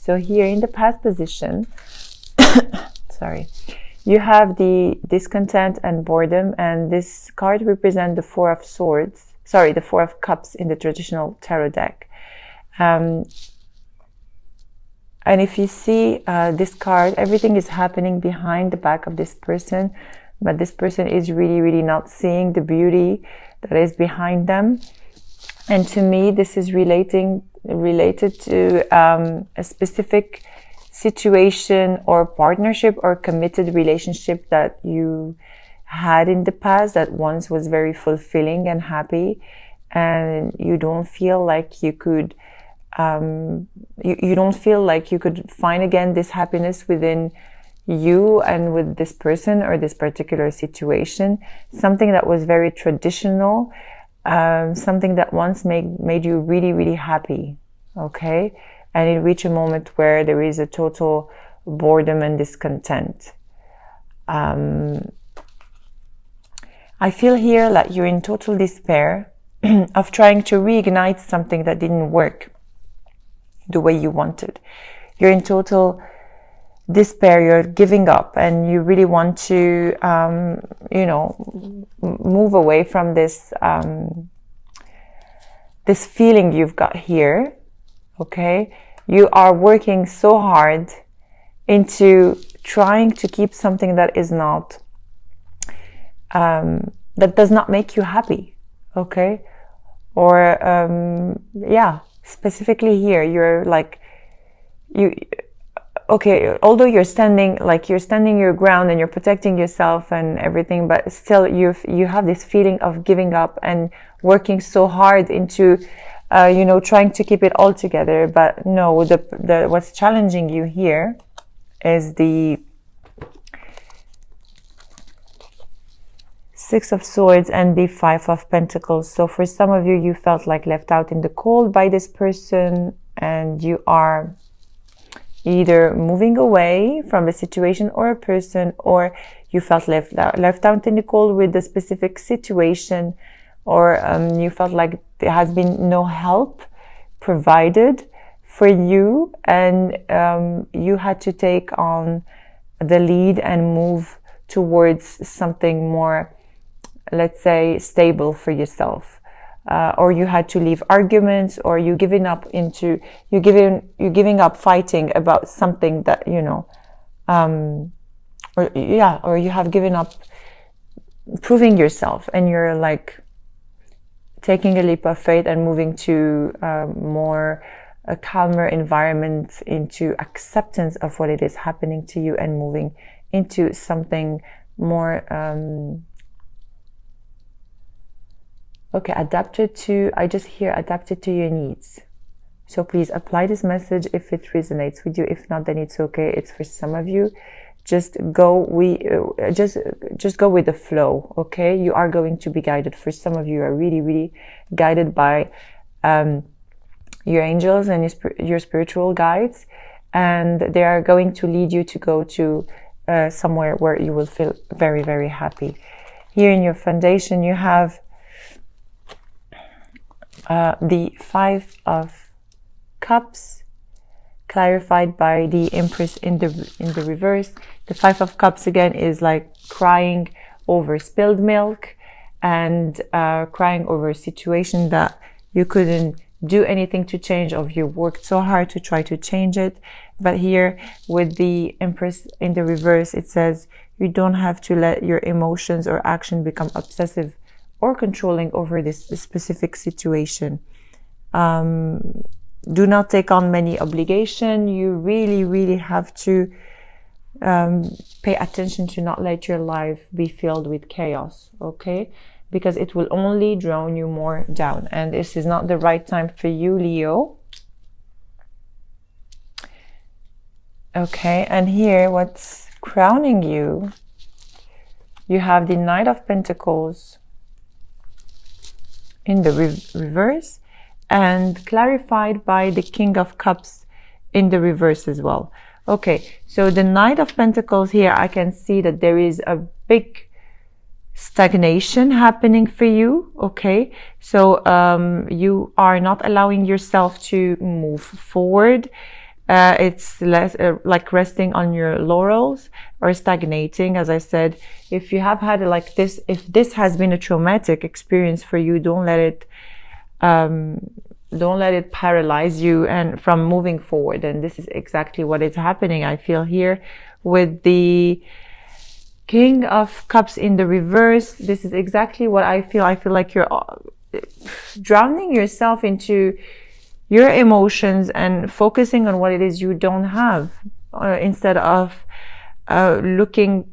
So here in the past position, sorry, you have the discontent and boredom, and this card represents the Four of Swords, sorry, the Four of Cups in the traditional tarot deck. And if you see this card, everything is happening behind the back of this person, but this person is really, really not seeing the beauty that is behind them. And to me, this is related to a specific situation or partnership or committed relationship that you had in the past that once was very fulfilling and happy, and you don't feel like you could you don't feel like you could find again this happiness within you and with this person or this particular situation. Something that was very traditional, something that once made you really, really happy, okay? And it reached a moment where there is a total boredom and discontent. I feel here like you're in total despair of trying to reignite something that didn't work the way you wanted. You're in total despair, you're giving up, and you really want to, you know, move away from this, this feeling you've got here, okay? You are working so hard into trying to keep something that is not, that does not make you happy, okay? Or, yeah, specifically here, you're like, okay, although you're standing your ground and you're protecting yourself and everything, but still you have this feeling of giving up and working so hard into, you know, trying to keep it all together. But no, what's challenging you here is the Six of Swords and the Five of Pentacles. So for some of you, you felt like left out in the cold by this person, and you are either moving away from a situation or a person, or you felt left out in the cold with a specific situation, or you felt like there has been no help provided for you, and you had to take on the lead and move towards something more, let's say, stable for yourself. Or you had to leave arguments, or you're giving up fighting about something that, you know, or you have given up proving yourself, and you're like taking a leap of faith and moving to a calmer environment, into acceptance of what it is happening to you, and moving into something more, okay, I just hear adapted to your needs. So please apply this message if it resonates with you. If not, then it's okay. It's for some of you. Just go with the flow, okay? You are going to be guided. For some of you are really, really guided by your angels and your spiritual guides, and they are going to lead you to go to somewhere where you will feel very, very happy. Here in your foundation, you have the Five of Cups, clarified by the Empress in the reverse. The Five of Cups again is like crying over spilled milk, and crying over a situation that you couldn't do anything to change, or you worked so hard to try to change it. But here with the Empress in the reverse, it says you don't have to let your emotions or action become obsessive or controlling over this specific situation. Do not take on many obligation. You really, really have to pay attention to not let your life be filled with chaos, okay? Because it will only drown you more down. And this is not the right time for you, Leo. Okay, and here what's crowning you, you have the Knight of Pentacles in the reverse, and clarified by the King of Cups in the reverse as well. Okay, so the Knight of Pentacles here, I can see that there is a big stagnation happening for you, okay? So you are not allowing yourself to move forward. It's less like resting on your laurels or stagnating. As I said, if you have had like this, if this has been a traumatic experience for you, don't let it paralyze you and from moving forward. And this is exactly what is happening. I feel here with the King of Cups in the reverse. This is exactly what I feel. I feel like you're drowning yourself into your emotions and focusing on what it is you don't have, instead of looking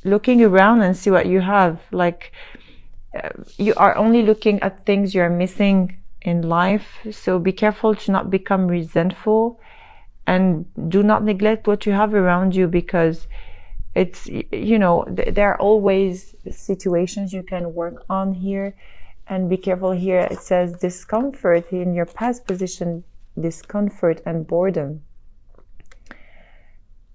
around and see what you have. Like you are only looking at things you're missing in life. So be careful to not become resentful, and do not neglect what you have around you, because it's, you know, there are always situations you can work on here. And be careful here. It says discomfort in your past position, discomfort and boredom.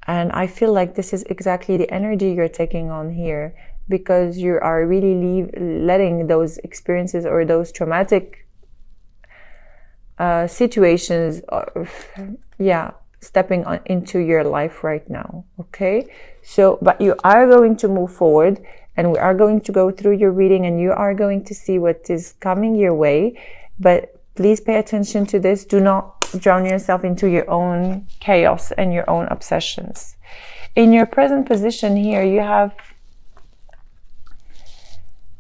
And I feel like this is exactly the energy you're taking on here, because you are really letting those experiences or those traumatic situations, stepping into your life right now. Okay. So, but you are going to move forward. And we are going to go through your reading, and you are going to see what is coming your way. But please pay attention to this. Do not drown yourself into your own chaos and your own obsessions. In your present position here, you have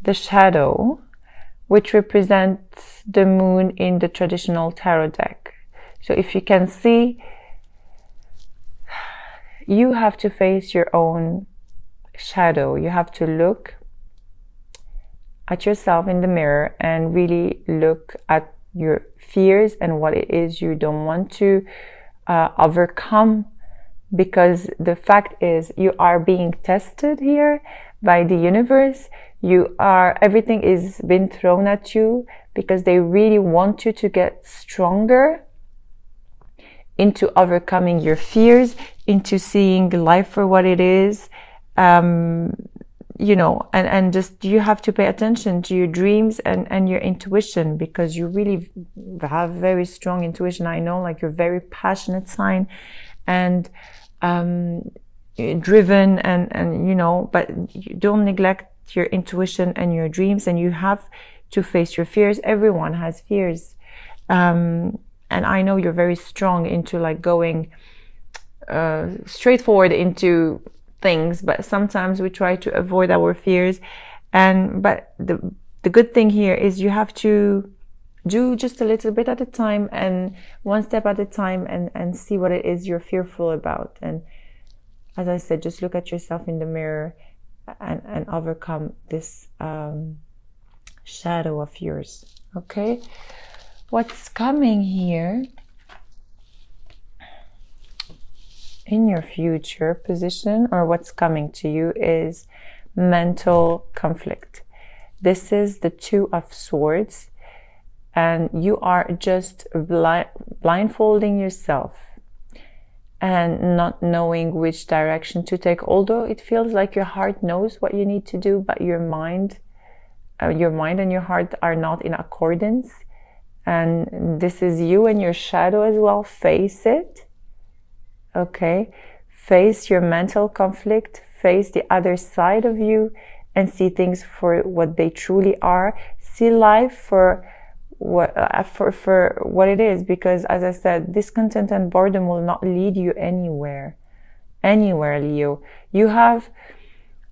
the shadow, which represents the moon in the traditional tarot deck. So if you can see, you have to face your own shadow. You have to look at yourself in the mirror and really look at your fears and what it is you don't want to overcome, because the fact is you are being tested here by the universe. Everything is being thrown at you because they really want you to get stronger into overcoming your fears, into seeing life for what it is. You know, and just you have to pay attention to your dreams and your intuition, because you really have very strong intuition. I know, like, you're very passionate sign and driven and you know, but you don't neglect your intuition and your dreams, and you have to face your fears. Everyone has fears, and I know you're very strong into like going straightforward into things, but sometimes we try to avoid our fears. But the good thing here is you have to do just a little bit at a time and one step at a time, and see what it is you're fearful about. And as I said, just look at yourself in the mirror and overcome this shadow of yours. Okay, what's coming here in your future position, or what's coming to you, is mental conflict. This is the Two of Swords, and you are just blindfolding yourself and not knowing which direction to take. Although it feels like your heart knows what you need to do, but your mind and your heart are not in accordance. And this is you and your shadow as well. Face it. Okay, face your mental conflict, face the other side of you, and see things for what they truly are. See life for what it is, because as I said, discontent and boredom will not lead you anywhere, Leo. You have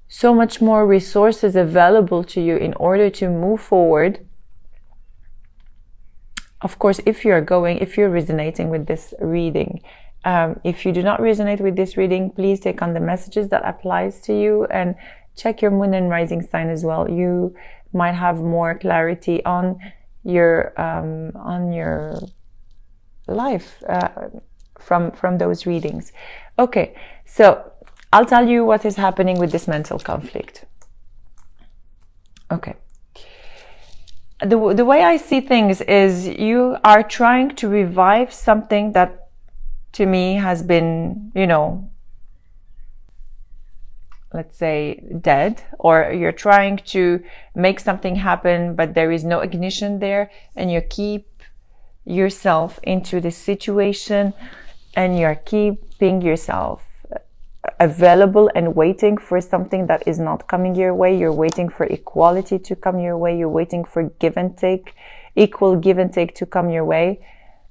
so much more resources available to you in order to move forward. Of course, if you're resonating with this reading. If you do not resonate with this reading, please take on the messages that applies to you and check your moon and rising sign as well. You might have more clarity on your life from those readings. Okay, so I'll tell you what is happening with this mental conflict. Okay. The way I see things is you are trying to revive something that to me has been, you know, let's say dead, or you're trying to make something happen, but there is no ignition there, and you keep yourself into this situation and you're keeping yourself available and waiting for something that is not coming your way. You're waiting for equality to come your way. You're waiting for give and take, equal give and take to come your way.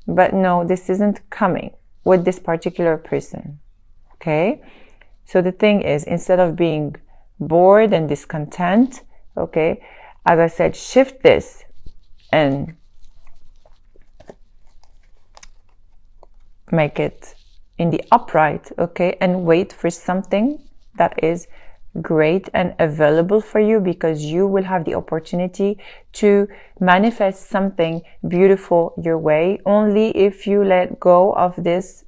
But no, this isn't coming with this particular person. Okay? So the thing is, instead of being bored and discontent, okay, as I said, shift this and make it in the upright, okay, and wait for something that is great and available for you, because you will have the opportunity to manifest something beautiful your way only if you let go of this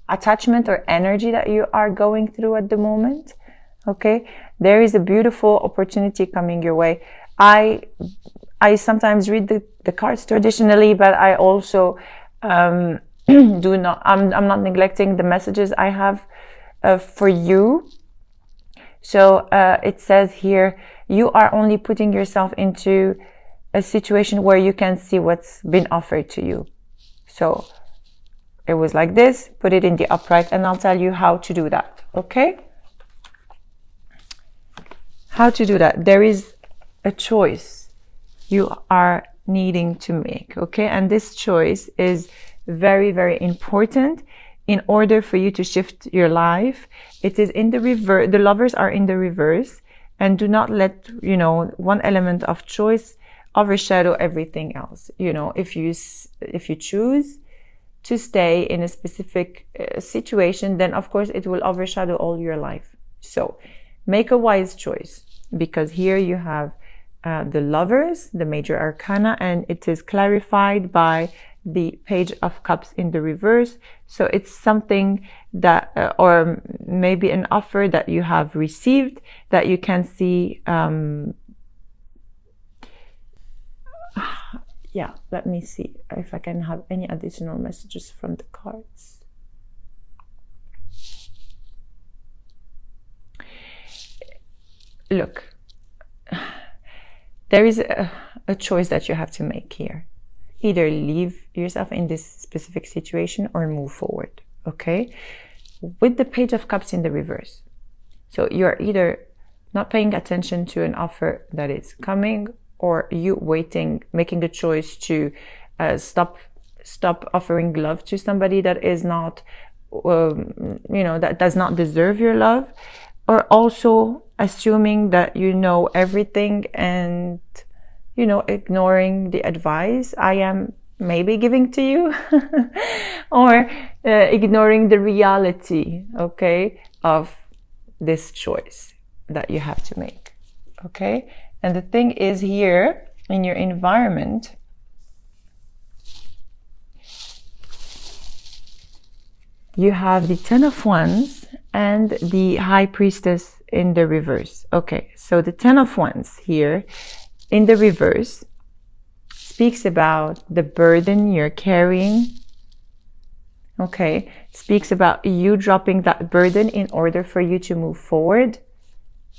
attachment or energy that you are going through at the moment. Okay, there is a beautiful opportunity coming your way. I sometimes read the cards traditionally, but I also I'm not neglecting the messages I have for you. So it says here, you are only putting yourself into a situation where you can see what's been offered to you. So it was like this, put it in the upright, and I'll tell you how to do that. Okay? How to do that? There is a choice you are needing to make. Okay? And this choice is very, very important in order for you to shift your life. It is in the reverse. The lovers are in the reverse, and do not let, one element of choice overshadow everything else. If you choose to stay in a specific situation, then of course it will overshadow all your life. So make a wise choice, because here you have the lovers, the major arcana, and it is clarified by the Page of Cups in the reverse. So it's something that, or maybe an offer that you have received that you can see. Yeah, let me see if I can have any additional messages from the cards. Look, there is a choice that you have to make here. Either leave yourself in this specific situation or move forward, okay? With the Page of Cups in the reverse. So you're either not paying attention to an offer that is coming, or you waiting, making the choice to stop offering love to somebody that is not, that does not deserve your love, or also assuming that you know everything and ignoring the advice I am maybe giving to you, or ignoring the reality, okay, of this choice that you have to make, okay? And the thing is, here in your environment, you have the Ten of Wands and the High Priestess in the reverse. Okay, so the Ten of Wands here in the reverse speaks about the burden you're carrying. Okay, speaks about you dropping that burden in order for you to move forward.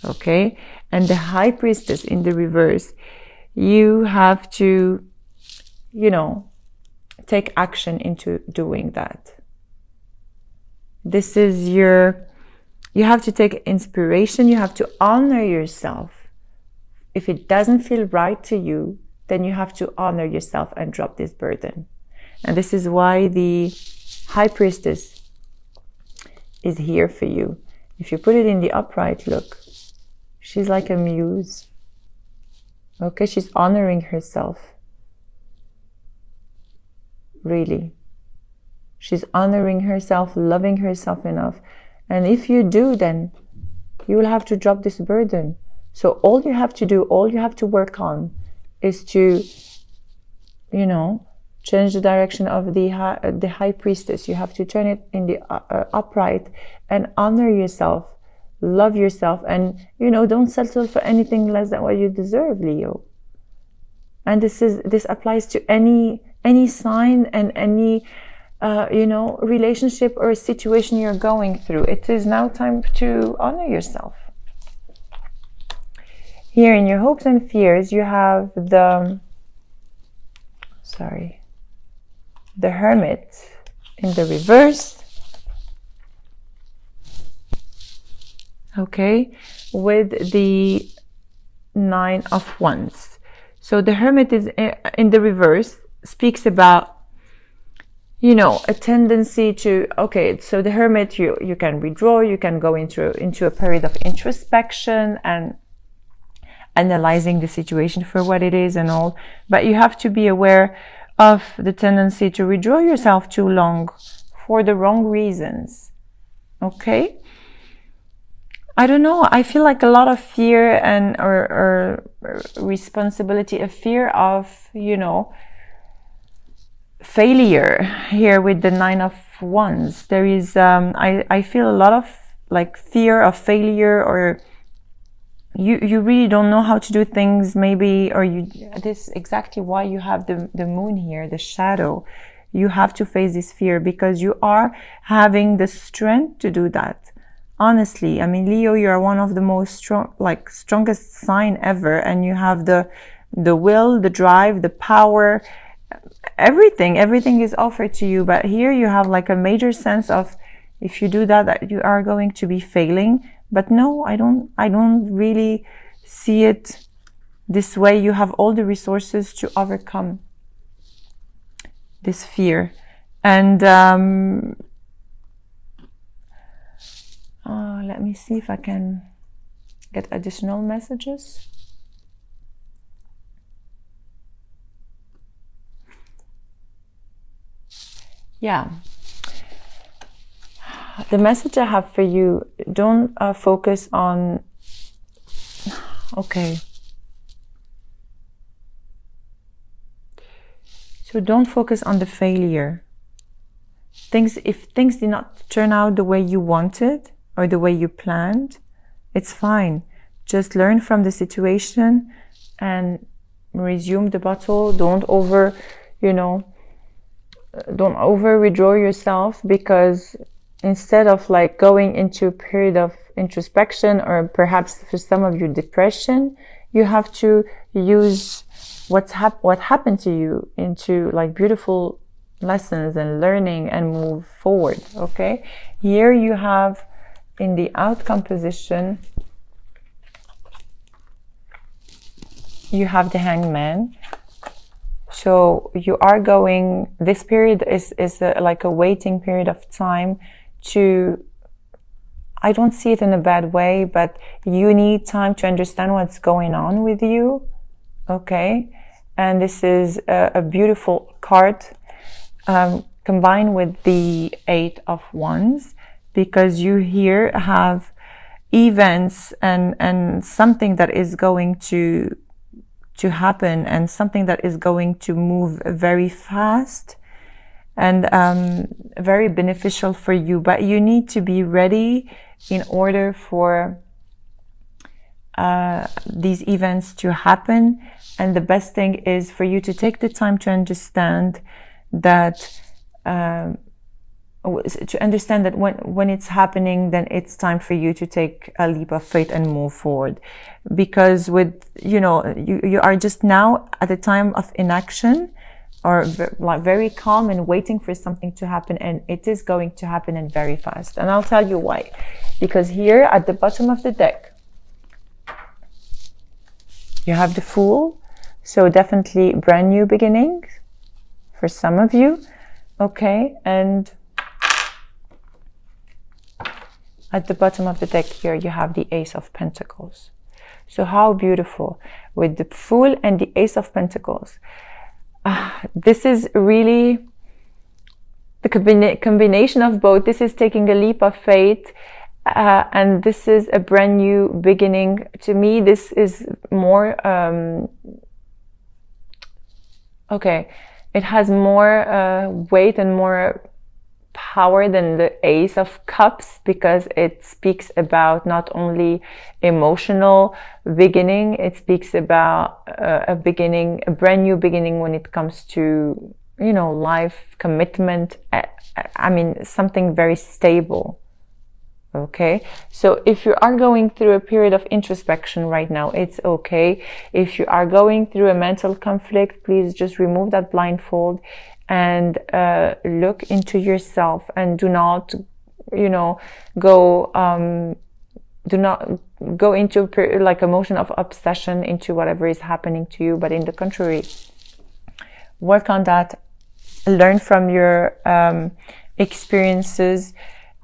Okay, and the High Priestess in the reverse, you have to, take action into doing that. This is you have to take inspiration, you have to honor yourself. If it doesn't feel right to you, then you have to honor yourself and drop this burden. And this is why the High Priestess is here for you. If you put it in the upright, look, she's like a muse. Okay, she's honoring herself. Really. She's honoring herself, loving herself enough. And if you do, then you will have to drop this burden. So all you have to do, all you have to work on is to, change the direction of the High Priestess. You have to turn it in the upright and honor yourself, love yourself, and, don't settle for anything less than what you deserve, Leo. And this applies to any sign and any, relationship or situation you're going through. It is now time to honor yourself. Here in your hopes and fears, you have the Hermit in the reverse. Okay, with the 9 of Wands. So the Hermit is in the reverse, speaks about, you know, a tendency to, okay, so the Hermit, you can withdraw, you can go into a period of introspection and analyzing the situation for what it is and all, but you have to be aware of the tendency to withdraw yourself too long for the wrong reasons. Okay, I don't know, I feel like a lot of fear and or responsibility, a fear of, you know, failure here with the 9 of Wands. There is I feel a lot of like fear of failure, or you really don't know how to do things, maybe, or this is exactly why you have the moon here, the shadow. You have to face this fear because you are having the strength to do that. Honestly, I mean, Leo, you are one of the most strongest sign ever, and you have the will, the drive, the power, everything is offered to you. But here you have like a major sense of, if you do that you are going to be failing. But no, I don't really see it this way. You have all the resources to overcome this fear. And let me see if I can get additional messages. Yeah. The message I have for you, don't focus on, okay. So don't focus on the failure. If things did not turn out the way you wanted or the way you planned, it's fine. Just learn from the situation and resume the battle. Don't over withdraw yourself, because instead of like going into a period of introspection, or perhaps for some of you depression, you have to use what happened to you into like beautiful lessons and learning and move forward. Okay, here you have in the outcome position, you have the Hangman. So you are going, this period is like a waiting period of time to, I don't see it in a bad way, but you need time to understand what's going on with you. Okay, and this is a beautiful card combined with the 8 of Wands, because you here have events and something that is going to happen, and something that is going to move very fast and very beneficial for you. But you need to be ready in order for these events to happen. And the best thing is for you to take the time to understand that when it's happening, then it's time for you to take a leap of faith and move forward. Because with, you are just now at a time of inaction, or like very calm and waiting for something to happen, and it is going to happen, and very fast. And I'll tell you why. Because here at the bottom of the deck, you have the Fool. So definitely brand new beginning for some of you. Okay, and at the bottom of the deck here, you have the Ace of Pentacles. So how beautiful with the Fool and the Ace of Pentacles. This is really the combination of both. This is taking a leap of faith, and this is a brand new beginning. To me, this is more, okay, it has more weight and more power than the Ace of Cups, because it speaks about not only emotional beginning, it speaks about a brand new beginning when it comes to, life, commitment. I mean, something very stable. Okay, so if you are going through a period of introspection right now, it's okay. If you are going through a mental conflict, please just remove that blindfold and look into yourself, and do not, you know, do not go into like a motion of obsession into whatever is happening to you, but in the contrary, work on that, learn from your experiences.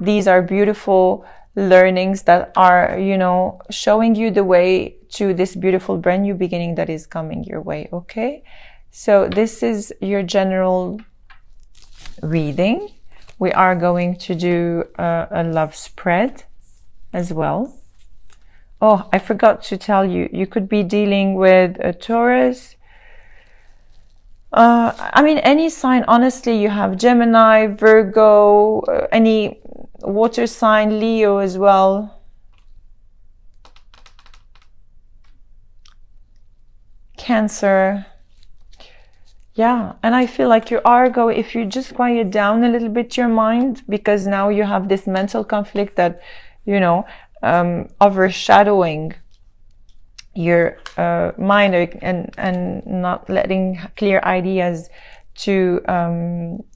These are beautiful learnings that are, you know, showing you the way to this beautiful brand new beginning that is coming your way. Okay, so this is your general reading. We are going to do a love spread as well. Oh, I forgot to tell you, you could be dealing with a Taurus. I mean, any sign, honestly. You have Gemini, Virgo, any water sign, Leo as well. Cancer. Yeah, and I feel like you are going, if you just quiet down a little bit your mind, because now you have this mental conflict that, you know, overshadowing your mind, and not letting clear ideas to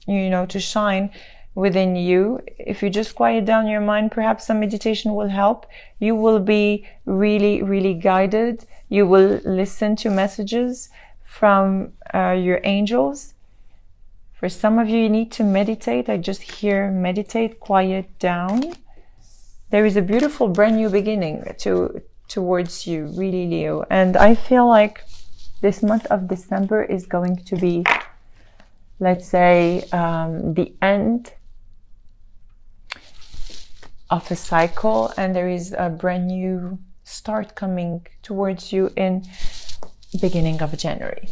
you know, to shine within you. If you just quiet down your mind, perhaps some meditation will help. You will be really guided. You will listen to messages from your angels. For some of you, you need to meditate. I just hear meditate, quiet down. There is a beautiful brand new beginning towards you, really, Leo. And I feel like this month of December is going to be, let's say, the end of a cycle, and there is a brand new start coming towards you in beginning of January.